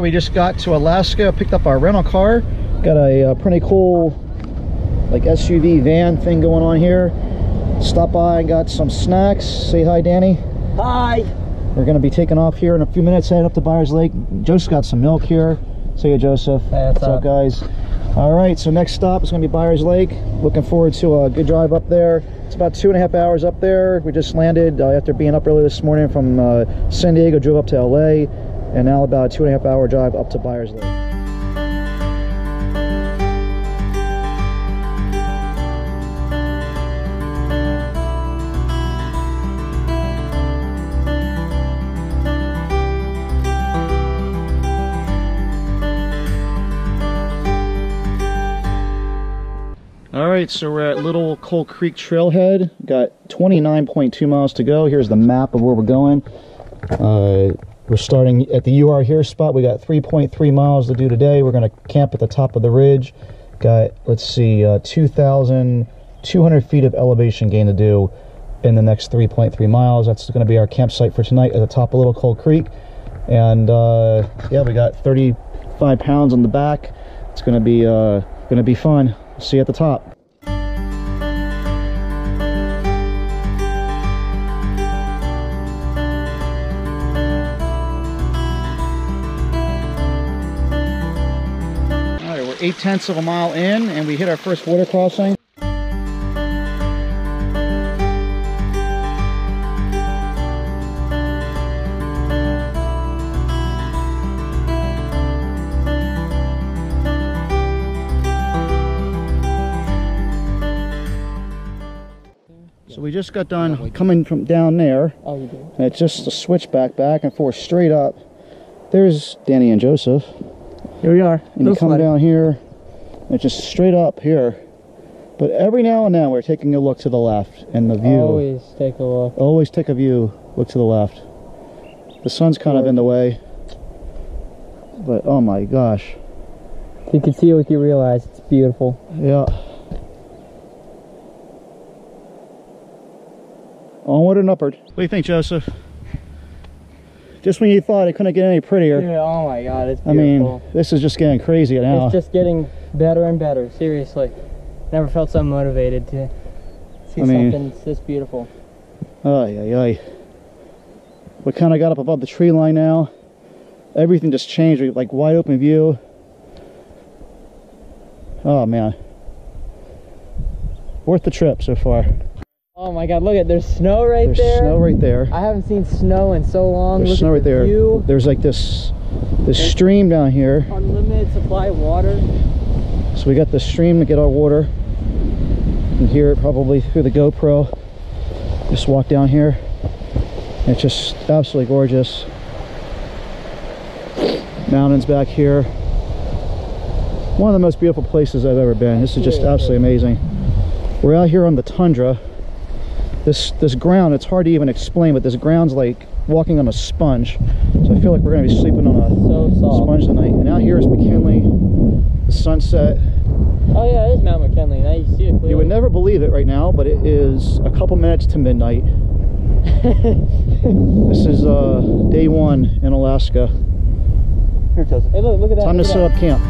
we just got to Alaska, picked up our rental car. Got a pretty cool like SUV van thing going on here. Stopped by and got some snacks. Say hi, Danny. Hi. We're going to be taking off here in a few minutes, heading up to Byers Lake. Joseph got some milk here. Say hey, Joseph. Hey, what's up, guys? All right, so next stop is going to be Byers Lake. Looking forward to a good drive up there. It's about 2.5 hours up there. We just landed after being up early this morning from San Diego, drove up to LA, and now about a 2.5 hour drive up to Byers Lake. Alright, so we're at Little Cole Creek Trailhead. Got 29.2 miles to go. Here's the map of where we're going. We're starting at the You Are Here spot. We got 3.3 miles to do today. We're going to camp at the top of the ridge. Got, let's see, 2,200 feet of elevation gain to do in the next 3.3 miles. That's going to be our campsite for tonight at the top of Little Cole Creek. And yeah, we got 35 pounds on the back. It's going to be fun. See you at the top. Alright, we're 0.8 of a mile in and we hit our first water crossing. So we just got done coming from down there. Oh, you did? And it's just a switchback back and forth straight up. There's Danny and Joseph. Here we are. And you come down here, and it's just straight up here. But every now and then we're taking a look to the left and the view. Always take a look. Always take a view, look to the left. The sun's kind of in the way. But oh my gosh. You can see it with your real eyes. It's beautiful. Yeah. Onward and upward. What do you think, Joseph? Just when you thought it couldn't get any prettier. Yeah, oh my god, it's beautiful. I mean, this is just getting crazy now. It's just getting better and better, seriously. Never felt so motivated to see something this beautiful. Ay, ay, ay. We kind of got up above the tree line now. Everything just changed, like wide open view. Oh man. Worth the trip so far. Oh my god, look at, there's snow right there. There's snow right there. I haven't seen snow in so long. There's snow right there. There's like this stream down here. Unlimited supply of water. So we got the stream to get our water. You can hear it probably through the GoPro. Just walk down here. It's just absolutely gorgeous. Mountains back here. One of the most beautiful places I've ever been. This is just absolutely amazing. We're out here on the tundra. This ground, it's hard to even explain, but this ground's like walking on a sponge. So I feel like we're going to be sleeping on a sponge tonight. And out here is McKinley, the sunset. Oh yeah, it is Mount McKinley. Now you see it clearly. You would never believe it right now, but it is a couple minutes to midnight. This is day 1 in Alaska. Here, Joseph. Hey, look at that. Time to set up camp.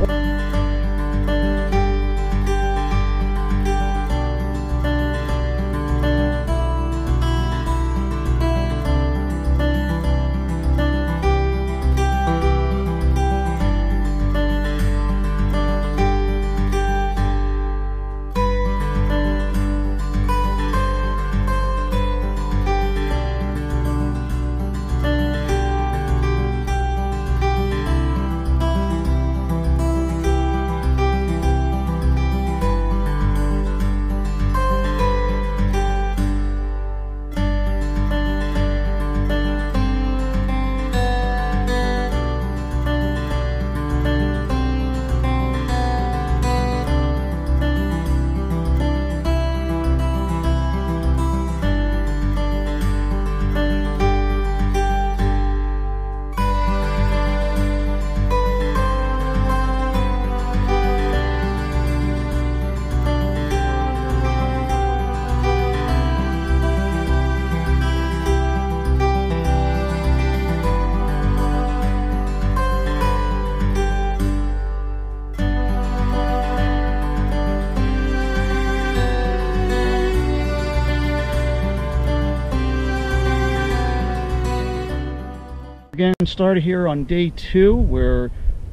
Again, started here on day 2. We're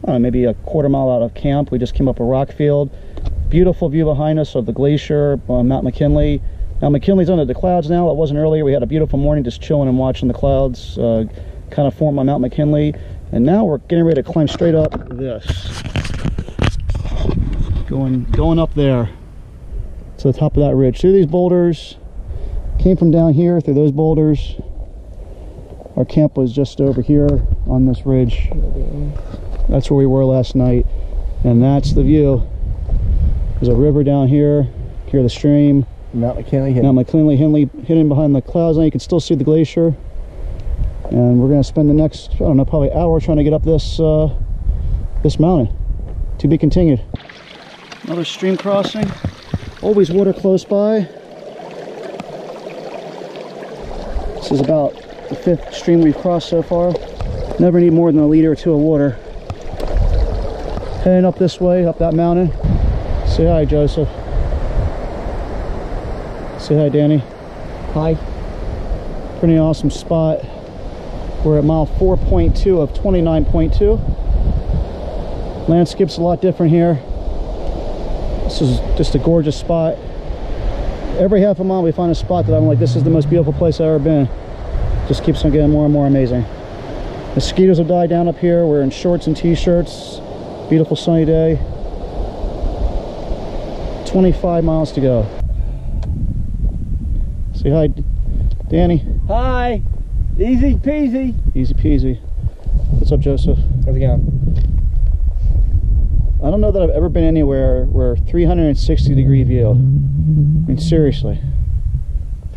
maybe a quarter-mile out of camp. We just came up a rock field. Beautiful view behind us of the glacier, Mount McKinley. Now McKinley's under the clouds now. It wasn't earlier. We had a beautiful morning just chilling and watching the clouds kind of form on Mount McKinley. And now we're getting ready to climb straight up this. Going up there to the top of that ridge. Through these boulders. Came from down here through those boulders. Our camp was just over here on this ridge. That's where we were last night. And that's the view. There's a river down here. Hear the stream. Mount McKinley hidden behind the clouds. Now you can still see the glacier. And we're going to spend the next, I don't know, probably hour trying to get up this this mountain. To be continued. Another stream crossing. Always water close by. This is about the 5th stream we've crossed so far. Never need more than a liter or 2 of water. Heading up this way, up that mountain. Say hi, Joseph. Say hi, Danny. Hi. Pretty awesome spot. We're at mile 4.2 of 29.2. Landscape's a lot different here. This is just a gorgeous spot. Every half a mile we find a spot that I'm like, this is the most beautiful place I've ever been. Just keeps on getting more and more amazing. Mosquitoes have died down up here. We're in shorts and t-shirts. Beautiful sunny day. 25 miles to go. Say hi, Danny. Hi. Easy peasy. Easy peasy. What's up, Joseph? How's it going? I don't know that I've ever been anywhere where 360 degree view. I mean, seriously.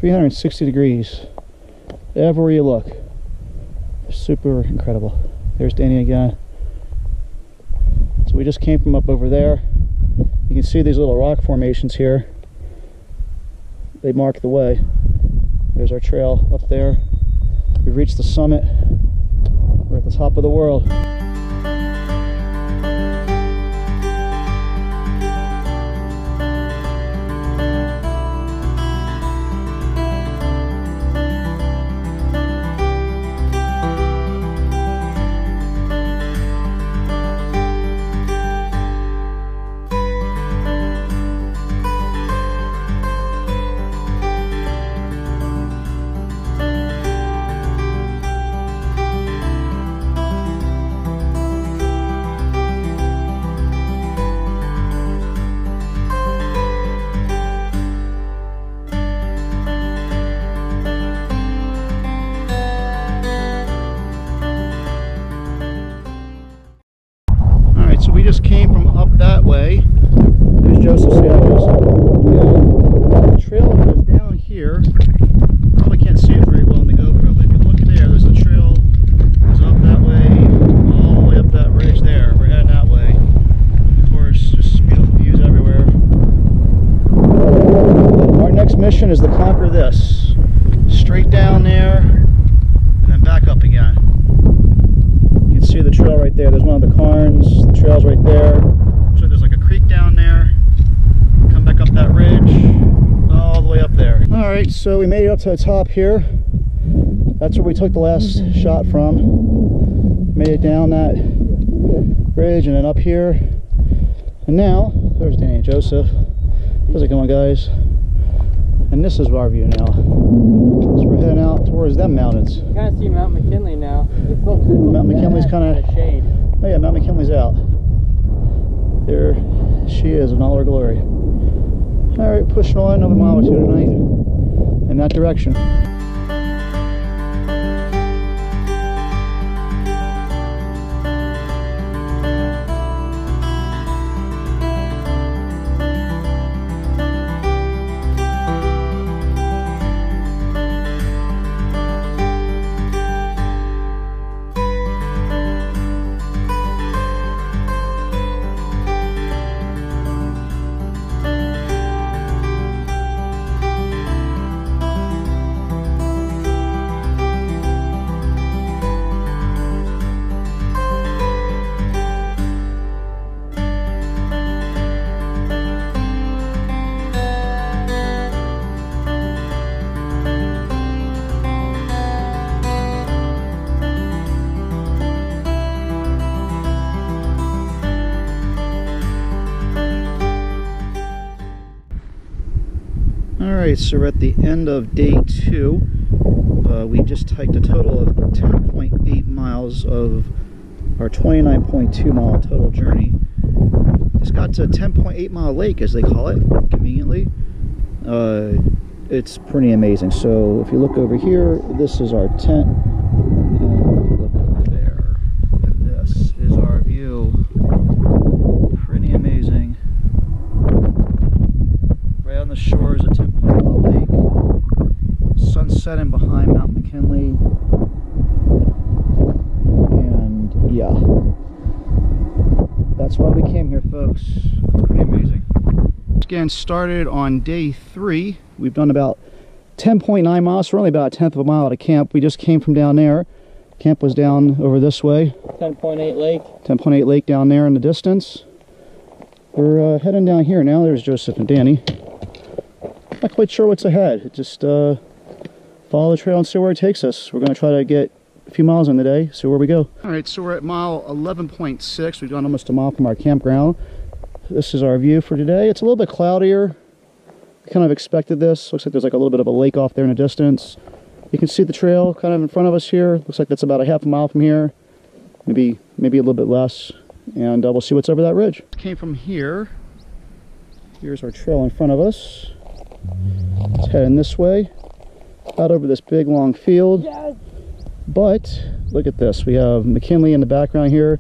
360 degrees. Everywhere you look. Super incredible. There's Danny again. So we just came from up over there. You can see these little rock formations here. They mark the way. There's our trail up there. We've reached the summit. We're at the top of the world. We just came from up that way. There's Joseph. Say hi, Joseph. The trail goes down here. Probably can't see it very well in the GoPro, but if you look there, there's a trail goes up that way, all the way up that ridge there. We're heading that way. Of course, just beautiful views everywhere. Our next mission is to conquer this. Straight down there, and then back up again. You can see the trail right there. There's one of the cairns. The trail's right there. So there's like a creek down there. Come back up that ridge, all the way up there. All right, so we made it up to the top here. That's where we took the last shot from. Made it down that ridge and then up here. And now, there's Danny and Joseph. How's it going, guys? And this is our view now. So we're heading out towards them mountains. You kind of see Mount McKinley now. Mount McKinley's kind of shade. Oh yeah, Mount McKinley's out. There she is in all her glory. All right, pushing on another mile or two tonight in that direction. Alright, so we're at the end of day 2. We just hiked a total of 10.8 miles of our 29.2 mile total journey. Just got to 10.8 mile lake, as they call it, conveniently. It's pretty amazing. So if you look over here, this is our tent. And look over there. This is our view. Pretty amazing. Right on the shores of 10.8 mile lake. Sun setting behind Mount McKinley. And yeah, that's why we came here, folks. Pretty amazing. Again, started on day 3. We've done about 10.9 miles. So we're only about a tenth of a mile out of camp. We just came from down there. Camp was down over this way. 10.8 lake. 10.8 lake down there in the distance. We're heading down here now. There's Joseph and Danny. Not quite sure what's ahead. Just follow the trail and see where it takes us. We're going to try to get a few miles in the day, see where we go. Alright, so we're at mile 11.6. We've gone almost a mile from our campground. This is our view for today. It's a little bit cloudier. I kind of expected this. Looks like there's like a little bit of a lake off there in the distance. You can see the trail kind of in front of us here. Looks like that's about a half a mile from here. Maybe a little bit less. And we'll see what's over that ridge. Came from here. Here's our trail in front of us. It's heading this way. Out over this big long field. Yes. But look at this. We have McKinley in the background here.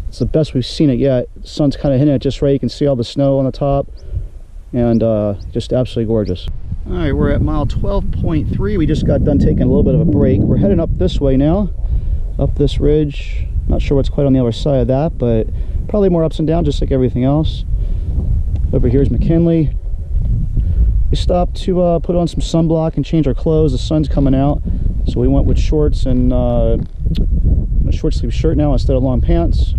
It's the best we've seen it yet. The sun's kind of hitting it just right. You can see all the snow on the top. And just absolutely gorgeous. Alright, we're at mile 12.3. We just got done taking a little bit of a break. We're heading up this way now. Up this ridge. Not sure what's quite on the other side of that, but probably more ups and downs just like everything else. Over here's McKinley. We stopped to put on some sunblock and change our clothes. The sun's coming out, so we went with shorts and a short sleeve shirt now instead of long pants.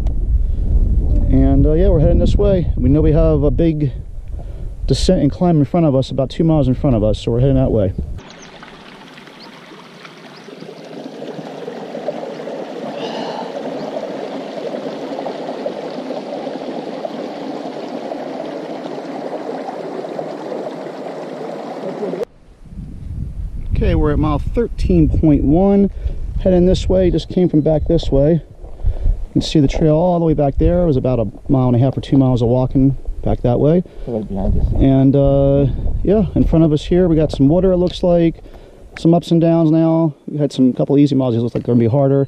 And yeah, we're heading this way. We know we have a big descent and climb in front of us, about 2 miles in front of us, so we're heading that way. Okay, we're at mile 13.1, heading this way. Just came from back this way. You can see the trail all the way back there. It was about 1.5 miles or 2 miles of walking back that way. Right behind us. And yeah, in front of us here we got some water, it looks like. Some ups and downs now. We had some couple easy miles. It looks like they're gonna be harder.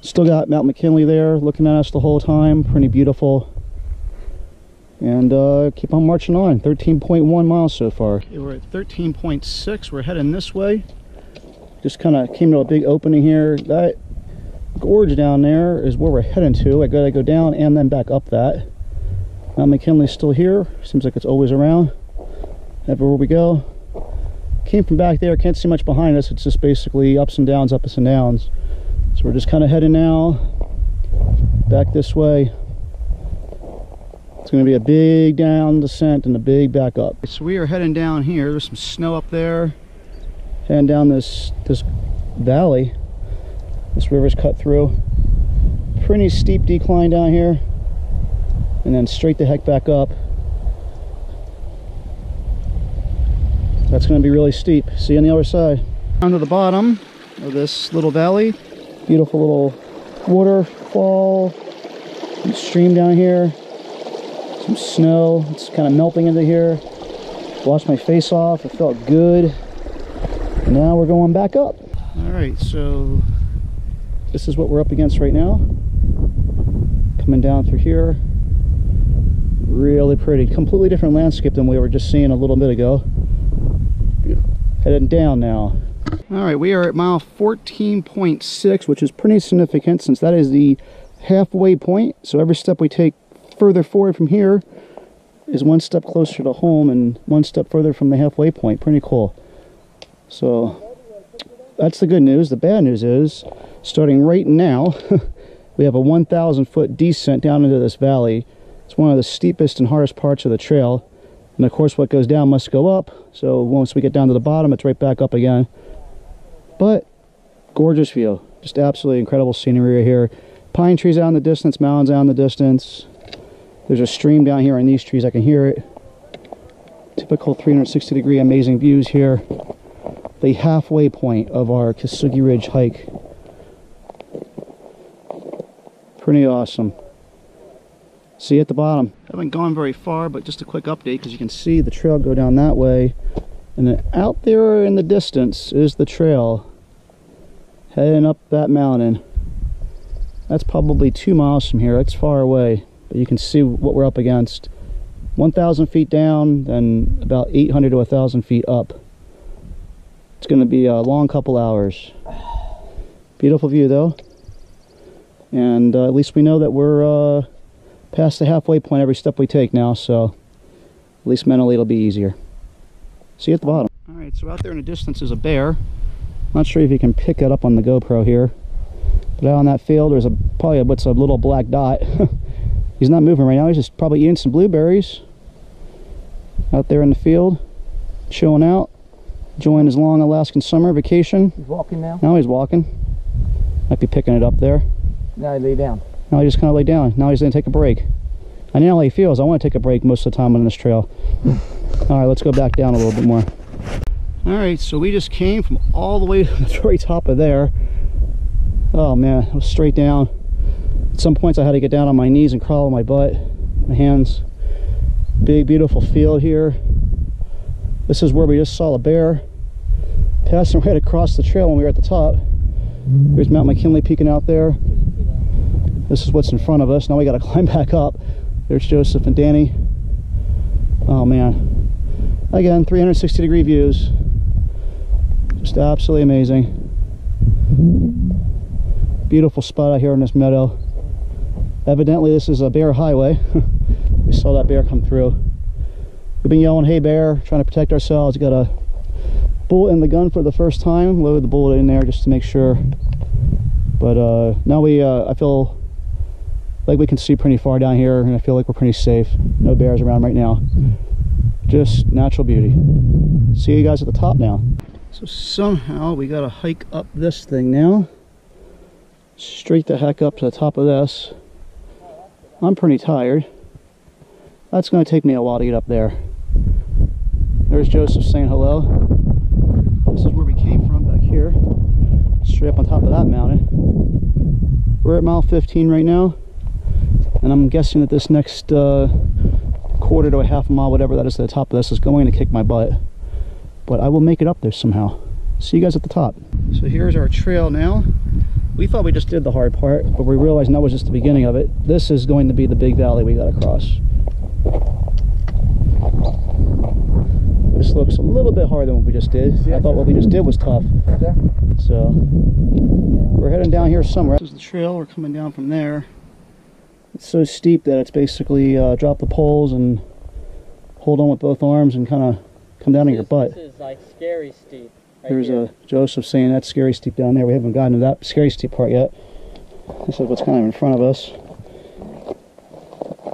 Still got Mount McKinley there looking at us the whole time. Pretty beautiful. And keep on marching on. 13.1 miles so far. Okay, we're at 13.6. We're heading this way. Just kind of came to a big opening here. That gorge down there is where we're heading to. I gotta go down and then back up that. Mount McKinley's still here. Seems like it's always around. Everywhere we go. Came from back there. Can't see much behind us. It's just basically ups and downs, ups and downs. So we're just kind of heading now back this way. It's going to be a big down descent and a big back up. So we are heading down here. There's some snow up there. Heading down this valley. This river's cut through. Pretty steep decline down here. And then straight the heck back up. That's going to be really steep. See you on the other side. Down to the bottom of this little valley. Beautiful little waterfall. Some stream down here. Some snow, it's kind of melting into here. Washed my face off, it felt good. And now we're going back up. All right, so this is what we're up against right now. Coming down through here. Really pretty, completely different landscape than we were just seeing a little bit ago. Beautiful. Heading down now. All right, we are at mile 14.6, which is pretty significant since that is the halfway point. So every step we take further forward from here is one step closer to home and one step further from the halfway point. Pretty cool. So that's the good news. The bad news is starting right now we have a 1,000 foot descent down into this valley. It's one of the steepest and hardest parts of the trail, and of course what goes down must go up. So once we get down to the bottom, it's right back up again. But gorgeous view, just absolutely incredible scenery here. Pine trees out in the distance, mountains out in the distance. There's a stream down here in these trees. I can hear it. Typical 360-degree amazing views here. The halfway point of our Kesugi Ridge hike. Pretty awesome. See you at the bottom. Haven't gone very far, but just a quick update because you can see the trail go down that way. And then out there in the distance is the trail heading up that mountain. That's probably 2 miles from here. It's far away, but you can see what we're up against. 1,000 feet down, then about 800 to 1,000 feet up. It's going to be a long couple hours. Beautiful view though. And at least we know that we're past the halfway point every step we take now, so at least mentally it'll be easier. See you at the bottom. Alright, so out there in the distance is a bear. Not sure if you can pick it up on the GoPro here. But out on that field there's probably what's a little black dot. He's not moving right now, he's just probably eating some blueberries. Out there in the field, chilling out, enjoying his long Alaskan summer vacation. He's walking now? Now he's walking. Might be picking it up there. Now he lay down. Now he just kind of lay down. Now he's going to take a break. I know how he feels. I want to take a break most of the time on this trail. All right, let's go back down a little bit more. All right, so we just came from all the way to the very top of there. Oh man, it was straight down. At some points I had to get down on my knees and crawl on my butt, my hands. Big, beautiful field here. This is where we just saw a bear passing right across the trail when we were at the top. There's Mount McKinley peeking out there. This is what's in front of us. Now we got to climb back up. There's Joseph and Danny. Oh man. Again, 360-degree views. Just absolutely amazing. Beautiful spot out here in this meadow. Evidently this is a bear highway. We saw that bear come through. We've been yelling, "Hey bear," trying to protect ourselves. Got a bullet in the gun for the first time. Loaded the bullet in there just to make sure. But now I feel like we can see pretty far down here, and I feel like we're pretty safe. No bears around right now. Just natural beauty. See you guys at the top now. So somehow we got to hike up this thing now. Straight the heck up to the top of this. I'm pretty tired. That's going to take me a while to get up there. There's Joseph saying hello. This is where we came from back here. Straight up on top of that mountain. We're at mile 15 right now. And I'm guessing that this next quarter to a half a mile, whatever that is to the top of this, is going to kick my butt. But I will make it up there somehow. See you guys at the top. So here's our trail now. We thought we just did the hard part, but we realized that was just the beginning of it. This is going to be the big valley we got to cross. This looks a little bit harder than what we just did. I thought what we just did was tough. So we're heading down here somewhere. This is the trail. We're coming down from there. It's so steep that it's basically drop the poles and hold on with both arms and kind of come down on your butt. This is like scary steep. There's a Joseph saying that's scary steep down there. We haven't gotten to that scary steep part yet. This is what's kind of in front of us.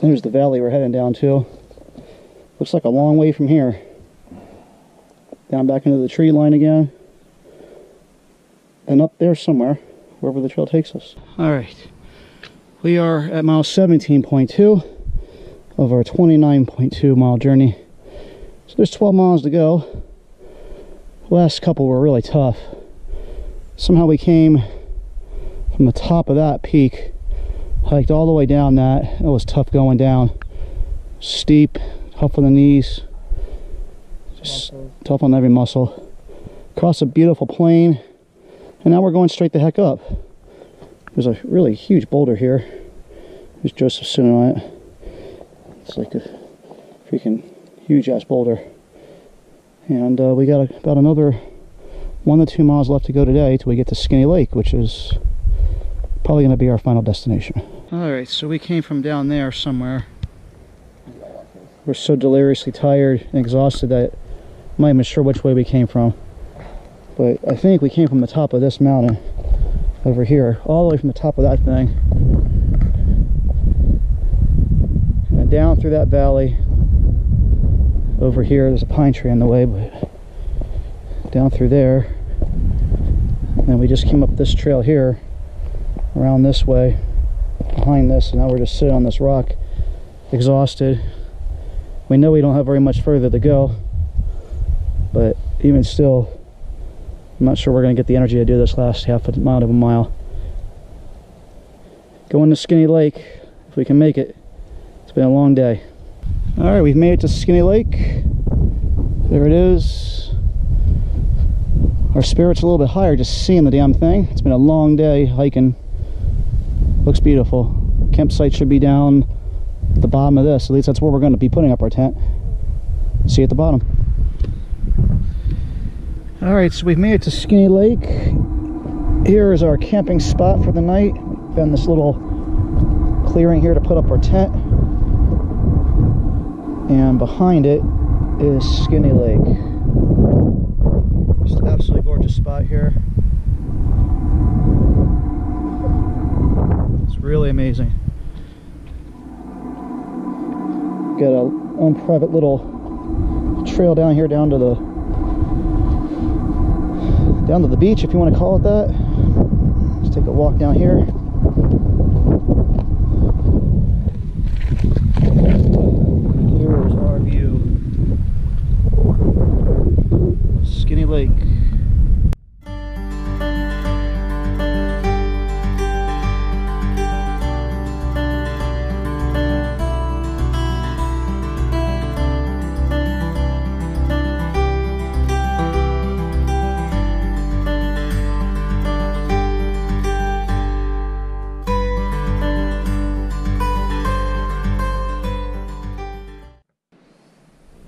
There's the valley we're heading down to. Looks like a long way from here. Down back into the tree line again. And up there somewhere, wherever the trail takes us. Alright. We are at mile 17.2 of our 29.2 mile journey. So there's 12 miles to go. The last couple were really tough. Somehow we came from the top of that peak, hiked all the way down that. It was tough going down. Steep, tough on the knees, just tough on every muscle. Across a beautiful plain, and now we're going straight the heck up. There's a really huge boulder here. There's Joseph sitting on it. It's like a freaking huge ass boulder. And we got about another 1 to 2 miles left to go today till we get to Skinny Lake, which is probably going to be our final destination. Alright, so we came from down there somewhere. We're so deliriously tired and exhausted that I'm not even sure which way we came from. But I think we came from the top of this mountain over here, all the way from the top of that thing. And down through that valley. Over here, there's a pine tree in the way, but down through there. And we just came up this trail here, around this way, behind this, and now we're just sitting on this rock, exhausted. We know we don't have very much further to go. but even still, I'm not sure we're going to get the energy to do this last half a mile of a mile. Going to Skinny Lake, if we can make it. It's been a long day. Alright, we've made it to Skinny Lake. There it is. Our spirit's a little bit higher just seeing the damn thing. It's been a long day hiking. Looks beautiful. Campsite should be down at the bottom of this. At least that's where we're going to be putting up our tent. See you at the bottom. Alright, so we've made it to Skinny Lake. Here is our camping spot for the night. We found this little clearing here to put up our tent. And behind it is Skinny Lake. Just an absolutely gorgeous spot here. It's really amazing. Got a own private little trail down here down to the beach, if you want to call it that. Let's take a walk down here. Here's our view. Skinny Lake.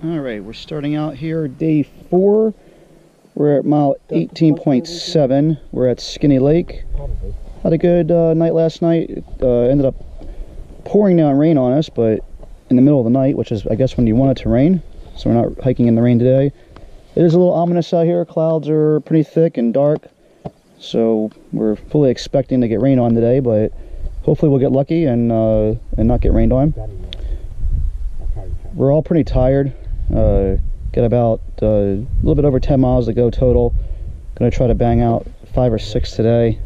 Alright, we're starting out here day 4. We're at mile 18.7. We're at Skinny Lake. Had a good night last night. It ended up pouring down rain on us, but in the middle of the night, which is I guess when you want it to rain. So we're not hiking in the rain today. It is a little ominous out here. Clouds are pretty thick and dark. So we're fully expecting to get rain on today, but hopefully we'll get lucky and not get rained on. We're all pretty tired. Got about a little bit over 10 miles to go total. Gonna try to bang out 5 or 6 today.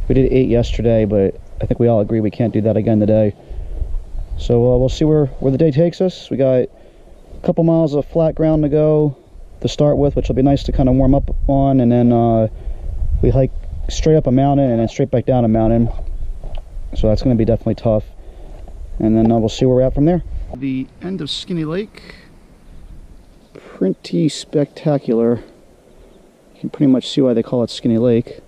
We did 8 yesterday, but I think we all agree we can't do that again today. So we'll see where the day takes us. We got a couple miles of flat ground to go to start with, which will be nice to kind of warm up on, and then we hike straight up a mountain and then straight back down a mountain. So that's going to be definitely tough. And then we'll see where we're at from there. The end of Skinny Lake. Pretty spectacular. You can pretty much see why they call it Skinny Lake.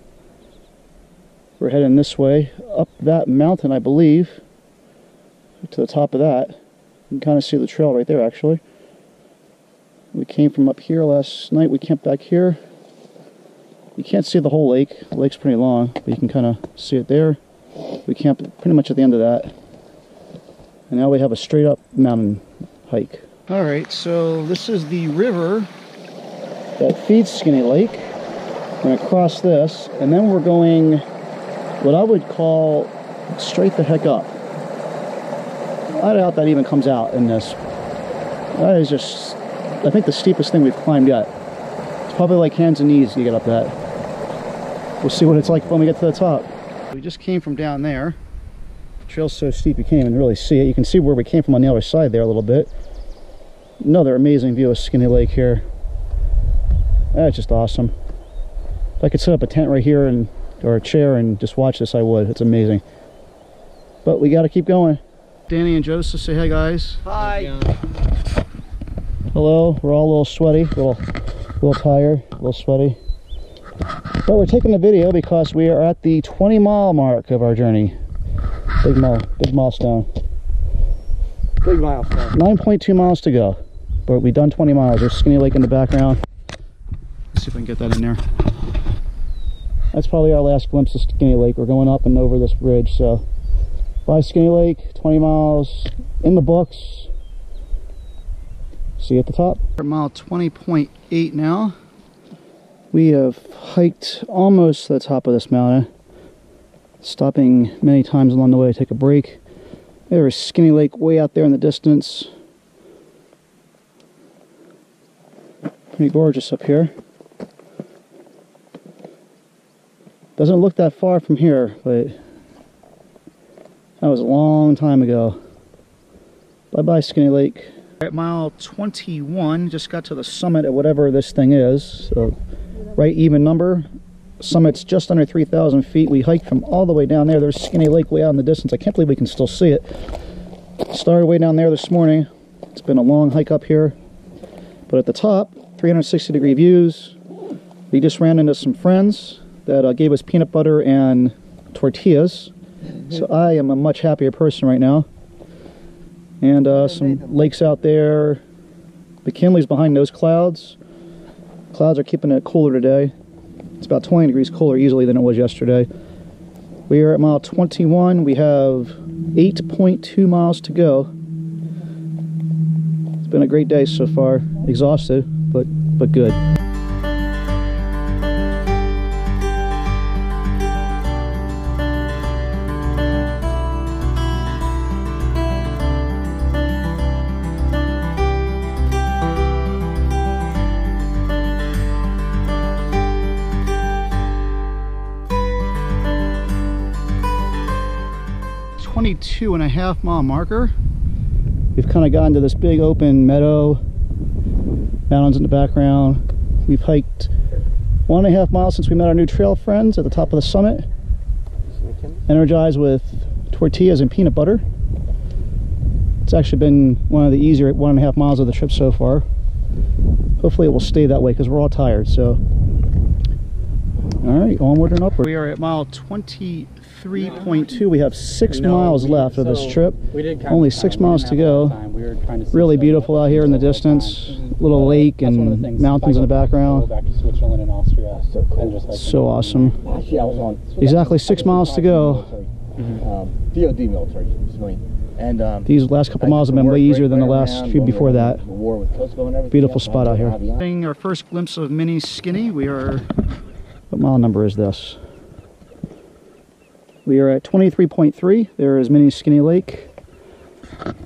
We're heading this way, up that mountain, I believe, to the top of that. You can kind of see the trail right there, actually. We came from up here last night. We camped back here. You can't see the whole lake. The lake's pretty long, but you can kind of see it there. We camped pretty much at the end of that. And now we have a straight up mountain hike. Alright, so this is the river that feeds Skinny Lake. We're going to cross this, and then we're going what I would call straight the heck up. I doubt that even comes out in this. That is just, I think, the steepest thing we've climbed yet. It's probably like hands and knees to get up that. We'll see what it's like when we get to the top. We just came from down there. The trail's so steep you can't even really see it. You can see where we came from on the other side there a little bit. Another amazing view of Skinny Lake here. That's just awesome. If I could set up a tent right here or a chair and just watch this, I would. It's amazing. But we got to keep going. Danny and Joseph, say hi, guys. Hi. Hello. We're all a little sweaty, a little tired, a little sweaty. But we're taking the video because we are at the 20-mile mark of our journey. Big milestone. Big milestone. 9.2 miles to go. But we've done 20 miles. There's Skinny Lake in the background. Let's see if I can get that in there. That's probably our last glimpse of Skinny Lake. We're going up and over this bridge, so bye Skinny Lake, 20 miles in the books. See you at the top. We're at mile 20.8 now. We have hiked almost to the top of this mountain, stopping many times along the way to take a break. There is Skinny Lake way out there in the distance. Pretty gorgeous up here. Doesn't look that far from here, but that was a long time ago. Bye-bye, Skinny Lake. At mile 21, just got to the summit of whatever this thing is. So, right even number. Summit's just under 3,000 feet. We hiked from all the way down there. There's Skinny Lake way out in the distance. I can't believe we can still see it. Started way down there this morning. It's been a long hike up here. But at the top, 360-degree views. We just ran into some friends that gave us peanut butter and tortillas. So I am a much happier person right now. And some lakes out there. McKinley's behind those clouds. Clouds are keeping it cooler today. It's about 20 degrees cooler easily than it was yesterday. We are at mile 21. We have 8.2 miles to go. It's been a great day so far. Exhausted, but good. .5 mile marker. We've kind of gotten to this big open meadow, mountains in the background. We've hiked 1.5 miles since we met our new trail friends at the top of the summit. Energized with tortillas and peanut butter. It's actually been one of the easier 1.5 miles of the trip so far. Hopefully it will stay that way because we're all tired. So, all right, onward and upward. We are at mile 23.2. We have 6 miles left of this trip. Only 6 miles to go. Really beautiful out here in the distance. Little lake and mountains in the background. So awesome. Exactly 6 miles to go. DOD military civilian. And these last couple miles have been way easier than the last few before that. Beautiful spot out here. Our first glimpse of Mini Skinny. We are... What mile number is this? We are at 23.3. There is Mini Skinny Lake.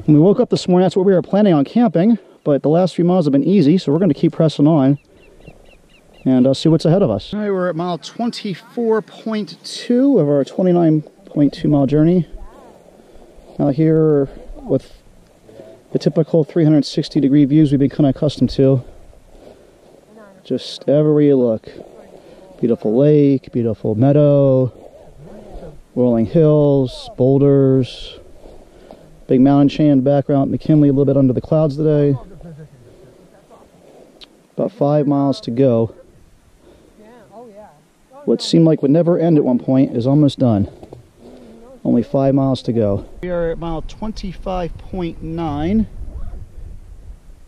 When we woke up this morning, that's where we were planning on camping, but the last few miles have been easy, so we're going to keep pressing on and see what's ahead of us. All right, we're at mile 24.2 of our 29.2 mile journey. Out here with the typical 360-degree views we've been kind of accustomed to. Just everywhere you look. Beautiful lake, beautiful meadow, rolling hills, boulders, big mountain chain in the background. McKinley a little bit under the clouds today. About 5 miles to go. What seemed like would never end at one point is almost done. Only 5 miles to go. We are at mile 25.9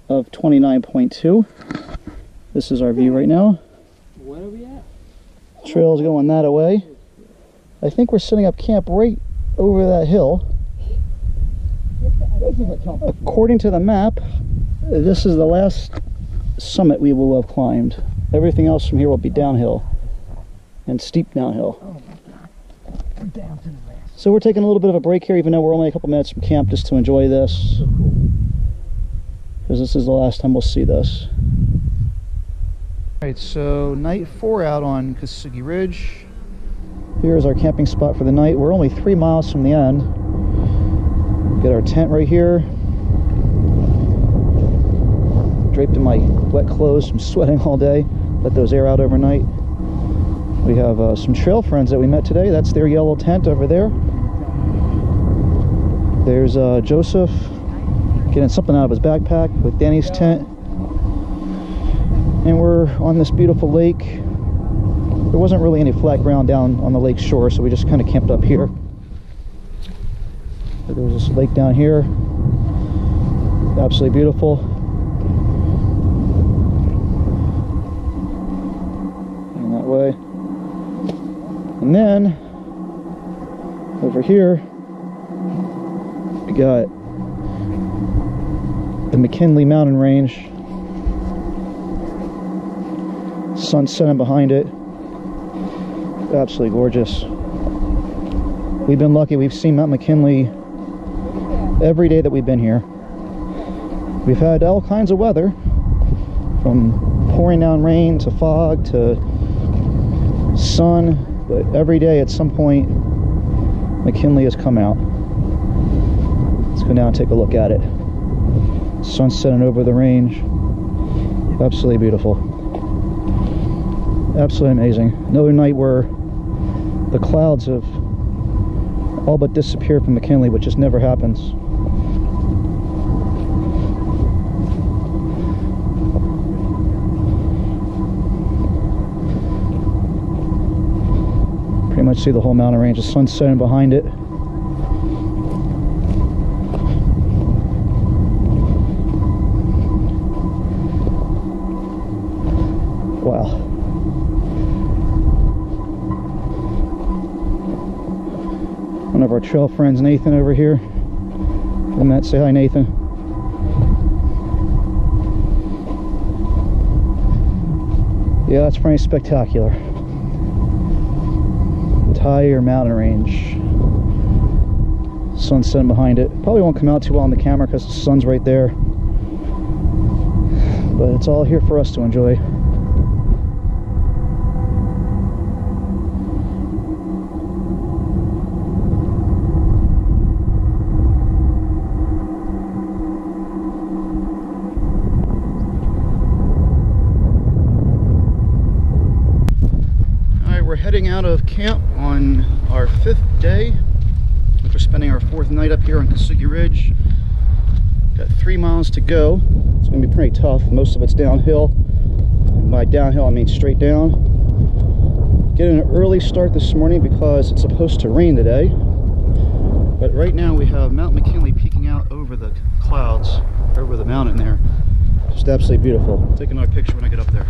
of 29.2. This is our view right now. Where are we at? Trail's going that away. I think we're setting up camp right over that hill. According to the map, this is the last summit we will have climbed. Everything else from here will be downhill and steep downhill. So we're taking a little bit of a break here, even though we're only a couple minutes from camp, just to enjoy this. Because this is the last time we'll see this. Alright, so night 4 out on Kesugi Ridge. Here's our camping spot for the night. We're only 3 miles from the end. Get our tent right here. Draped in my wet clothes from sweating all day. Let those air out overnight. We have some trail friends that we met today. That's their yellow tent over there. There's Joseph getting something out of his backpack with Danny's tent. And we're on this beautiful lake. There wasn't really any flat ground down on the lake shore, so we just kind of camped up here. But there's this lake down here. Absolutely beautiful. And that way. And then, over here, we got the McKinley mountain range. Sun setting behind it. Absolutely gorgeous. We've been lucky. We've seen Mount McKinley every day that we've been here. We've had all kinds of weather, from pouring down rain to fog to sun, but every day at some point McKinley has come out. Let's go down and take a look at it. Sun setting over the range. Absolutely beautiful. Absolutely amazing. Another night where the clouds have all but disappeared from McKinley, which just never happens. Pretty much see the whole mountain range. The sun's setting behind it. Wow. One of our trail friends, Nathan, over here. I met. Say hi, Nathan. Yeah, that's pretty spectacular. Entire mountain range. Sun setting behind it. Probably won't come out too well on the camera because the sun's right there. But it's all here for us to enjoy. We're heading out of camp on our 5th day. We're spending our 4th night up here on Kesugi Ridge. Got 3 miles to go. It's going to be pretty tough. Most of it's downhill. And by downhill, I mean straight down. Getting an early start this morning because it's supposed to rain today. But right now we have Mount McKinley peeking out over the clouds, over the mountain there. Just absolutely beautiful. I'll take another picture when I get up there.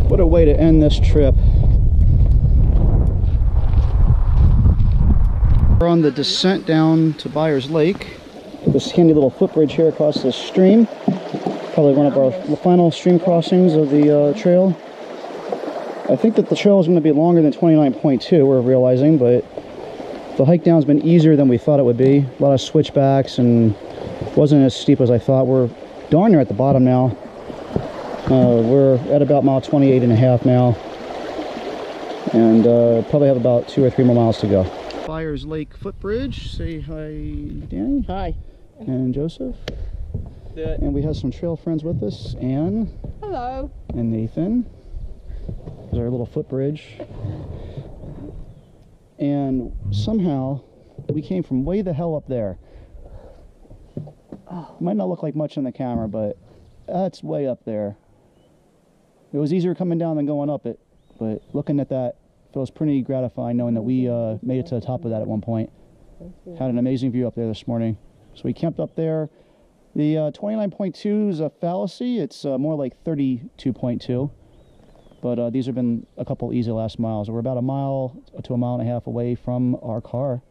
What a way to end this trip. We're on the descent down to Byers Lake. This handy little footbridge here across the stream. Probably one of our final stream crossings of the trail. I think that the trail is going to be longer than 29.2, we're realizing, but the hike down has been easier than we thought it would be. A lot of switchbacks and wasn't as steep as I thought. We're darn near at the bottom now. We're at about mile 28.5 now, and probably have about 2 or 3 more miles to go. Byers Lake footbridge. Say hi, Danny. Hi. And Joseph. And we have some trail friends with us, Anne. Hello. And Nathan. There's our little footbridge. And somehow we came from way the hell up there. Oh, might not look like much on the camera, but that's way up there. It was easier coming down than going up it, but looking at that feels pretty gratifying knowing that we made it to the top of that at one point. Had an amazing view up there this morning. So we camped up there. The 29.2 is a fallacy. It's more like 32.2. But these have been a couple easy last miles. We're about a mile to a mile and a half away from our car.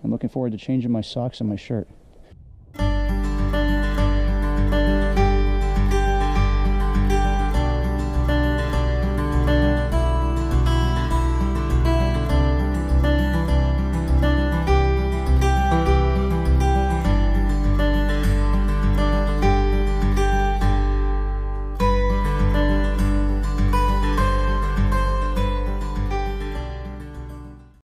I'm looking forward to changing my socks and my shirt.